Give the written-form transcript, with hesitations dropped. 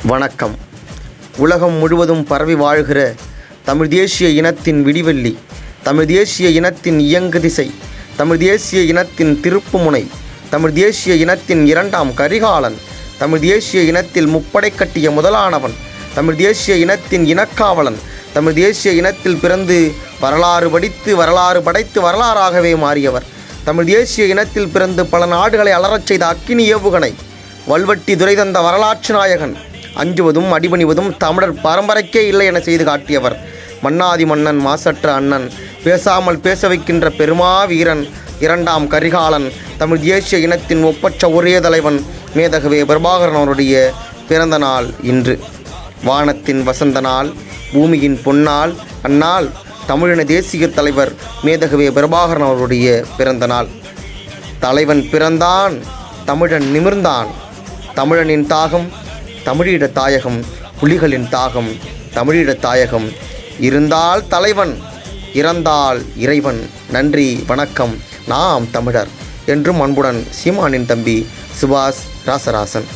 வணக்கம். உலகம் முழுவதும் பரவி வாழ்கிற தமிழ் தேசிய இனத்தின் விடிவெள்ளி, தமிழ் தேசிய இனத்தின் இயங்கு திசை, தமிழ் தேசிய இனத்தின் திருப்புமுனை, தமிழ் தேசிய இனத்தின் இரண்டாம் கரிகாலன், தமிழ் தேசிய இனத்தில் முப்படை கட்டிய முதலானவன், தமிழ் தேசிய இனத்தின் இனக்காவலன், தமிழ் தேசிய இனத்தில் பிறந்து வரலாறு படித்து வரலாறு படைத்து வரலாறாகவே மாறியவர், தமிழ் தேசிய இனத்தில் பிறந்து பல நாடுகளை அலறச் செய்த அக்கினி ஏவுகணை, வல்வட்டி துரை தந்த வரலாற்று நாயகன், அஞ்சுவதும் அடிபணிவதும் தமிழர் பரம்பரைக்கே இல்லை என செய்து காட்டியவர், மன்னாதி மன்னன் மாசற்ற அண்ணன், பேசாமல் பேச வைக்கின்ற பெருமா வீரன், இரண்டாம் கரிகாலன், தமிழ் தேசிய இனத்தின் ஒப்பற்ற ஒரே தலைவன் மேதகவே பிரபாகரன் அவருடைய பிறந்த நாள் இன்று. வானத்தின் வசந்த நாள், பூமியின் பொன்னாள், அந்நாள் தமிழின தேசிய தலைவர் மேதகவே பிரபாகரன் அவருடைய பிறந்த நாள். தலைவன் பிறந்தான், தமிழன் நிமிர்ந்தான், தமிழனின் தாகம் தமிழீழ தாயகம், புலிகளின் தாகம் தமிழீழ தாயகம். இருந்தால் தலைவன், இறந்தால் இறைவன். நன்றி, வணக்கம். நாம் தமிழர். என்றும் அன்புடன் சீமானின் தம்பி சுபாஷ் ராசராசன்.